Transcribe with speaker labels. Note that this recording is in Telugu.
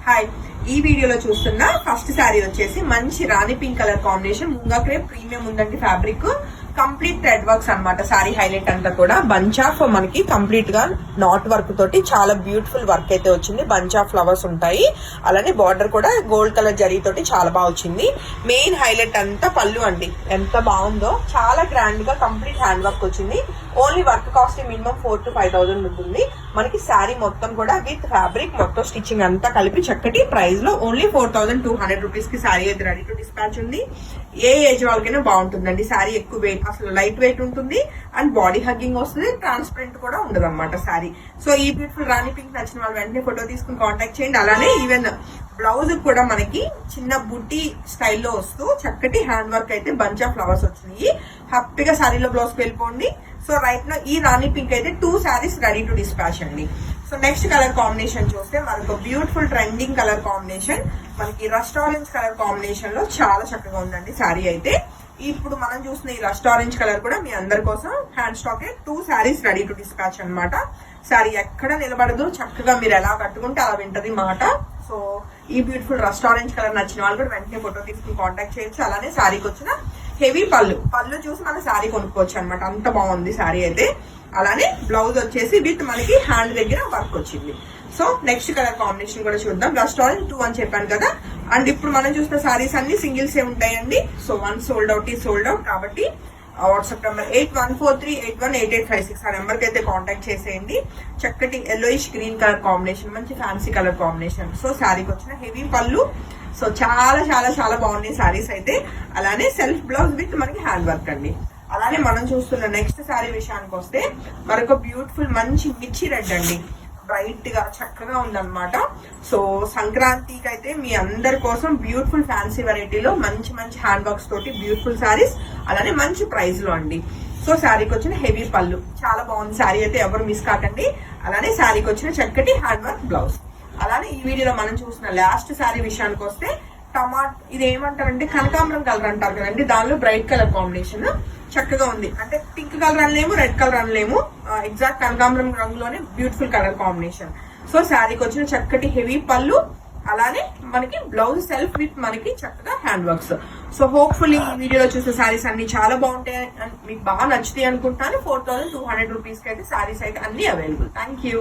Speaker 1: హాయ్, ఈ వీడియోలో చూస్తున్న ఫస్ట్ శారీ వచ్చేసి మంచి rani pink colour combination, munga crepe premium ఉందండి ఫ్యాబ్రిక్. కంప్లీట్ థ్రెడ్ వర్క్స్ అన్నమాట. శారీ హైలైట్ అంతా కూడా బంచ్ ఆఫ్ మనకి కంప్లీట్ గా నాట్ వర్క్ తోటి చాలా బ్యూటిఫుల్ వర్క్ అయితే వచ్చింది. బంచ్ ఆఫ్ ఫ్లవర్స్ ఉంటాయి. అలానే బార్డర్ కూడా గోల్డ్ కలర్ జరీ తోటి చాలా బాగా వచ్చింది. మెయిన్ హైలైట్ అంతా పళ్ళు అండి, ఎంత బాగుందో. చాలా గ్రాండ్ గా కంప్లీట్ హ్యాండ్ వర్క్ వచ్చింది. Only work cost minimum 4,000 to 5,000 ఉంటుంది. మనకి శారీ మొత్తం కూడా విత్ ఫ్యాబ్రిక్ మొత్తం స్టిచ్చింగ్ అంతా కలిపి చక్కటి ప్రైస్ లో ఓన్లీ 4,200 రూపీస్ కి శారీ అయితే రెడీ టు డిస్పాచ్ ఉంది. ఏ ఏజ్ వాళ్ళకైనా బాగుంటుందండి. శారీ ఎక్కువ వెయిట్, అసలు లైట్ వెయిట్ ఉంటుంది అండ్ బాడీ హగ్గింగ్ వస్తుంది. ట్రాన్స్పరెంట్ కూడా ఉండదు అనమాట శారీ. సో ఈ బ్యూటిఫుల్ రాణి పింక్ నచ్చిన వాళ్ళు వెంటనే ఫోటో తీసుకుని కాంటాక్ట్ చేయండి. అలానే ఈవెన్ బ్లౌజ్ కూడా మనకి చిన్న బుట్టి స్టైల్లో వస్తూ చక్కటి హ్యాండ్ వర్క్ అయితే బంచ్ ఆఫ్ ఫ్లవర్స్ వచ్చినాయి. హ్యాపీగా శారీలో బ్లౌజ్ వెళ్ళిపోండి. సో రైట్ లో ఈ రాణి పింక్ అయితే 2 శారీస్ రెడీ టు డిస్పాచ్ అండి. సో నెక్స్ట్ కలర్ కాంబినేషన్ చూస్తే మనకు బ్యూటిఫుల్ ట్రెండింగ్ కలర్ కాంబినేషన్, మనకి రస్ట్ ఆరెంజ్ కలర్ కాంబినేషన్ లో చాలా చక్కగా ఉందండి శారీ అయితే. ఇప్పుడు మనం చూసిన ఈ రస్ట్ ఆరెంజ్ కలర్ కూడా మీ అందరి కోసం hand stock 2 saris ready to dispatch అనమాట. శారీ ఎక్కడ నిలబడదు, చక్కగా మీరు ఎలా కట్టుకుంటే అలా వింటది మాట. సో ఈ బ్యూటిఫుల్ రస్ట్ ఆరెంజ్ కలర్ నచ్చిన వాళ్ళు కూడా వెంటనే ఫోటో తీసుకుని కాంటాక్ట్ చేయొచ్చు. అలానే శారీకి వచ్చిన హెవీ పళ్ళు చూసి మన శారీ కొనుక్కోవచ్చు అనమాట. అంత బాగుంది శారీ అయితే. అలానే బ్లౌజ్ వచ్చేసి విత్ మనకి హ్యాండ్ దగ్గర వర్క్ వచ్చింది. సో నెక్స్ట్ కలర్ కాంబినేషన్ కూడా చూద్దాం. రస్ట్ ఆరెంజ్ 2 అని చెప్పాను కదా. అండ్ ఇప్పుడు మనం చూసిన శారీస్ అన్ని సింగిల్స్ ఏ ఉంటాయండి. సో 1 సోల్డ్ అవుట్ కాబట్టి వాట్సాప్ నెంబర్ 8143818856 ఆ నెంబర్ కి అయితే కాంటాక్ట్ చేసేయండి. చక్కటి ఎల్లోయిష్ గ్రీన్ కలర్ కాంబినేషన్, మంచి ఫ్యాన్సీ కలర్ కాంబినేషన్. సో శారీకి వచ్చిన హెవీ పళ్ళు. సో చాలా చాలా చాలా బాగున్నాయి శారీస్ అయితే. అలానే సెల్ఫ్ బ్లౌజ్ విత్ మనకి హ్యాండ్ వర్క్ అండి. అలానే మనం చూస్తున్న నెక్స్ట్ శారీ విషయానికి వస్తే మరొక బ్యూటిఫుల్ మంచి మిర్చి రెడ్ అండి. బ్రైట్ గా చక్కగా ఉందన్నమాట. సో సంక్రాంతికి అయితే మీ అందరి కోసం బ్యూటిఫుల్ ఫ్యాన్సీ వెరైటీలో మంచి మంచి హ్యాండ్ వర్క్స్ తోటి బ్యూటిఫుల్ శారీస్, అలానే మంచి ప్రైస్ లో అండి. సో శారీకి వచ్చిన హెవీ పళ్ళు చాలా బాగుంది శారీ అయితే, ఎవరు మిస్ కాకండి. అలానే శారీకి వచ్చిన చక్కటి హ్యాండ్ వర్క్ బ్లౌజ్. అలానే ఈ వీడియోలో మనం చూసిన లాస్ట్ శారీ విషయానికి వస్తే ఇది ఏమంటారంటే కనకాంబరం కలర్ అంటారు కదండి. దానిలో బ్రైట్ కలర్ కాంబినేషన్ చక్కగా ఉంది. అంటే పింక్ కలర్ అనలేము, రెడ్ కలర్ అనలేము, ఎగ్జాక్ట్ కనకాంబరం రంగులోనే బ్యూటిఫుల్ కలర్ కాంబినేషన్. సో శారీకి వచ్చిన చక్కటి హెవీ పళ్ళు, అలానే మనకి బ్లౌజ్ సెల్ఫ్ విత్ మనకి చక్కగా హ్యాండ్ వర్క్స్. సో హోప్ఫుల్లీ ఈ వీడియోలో చూసే శారీస్ అన్ని చాలా బాగుంటాయి, మీకు బాగా నచ్చుతాయి అనుకుంటాను. 4,200 రూపీస్ కి అయితే శారీస్ అయితే అన్ని అవైలబుల్. Thank you.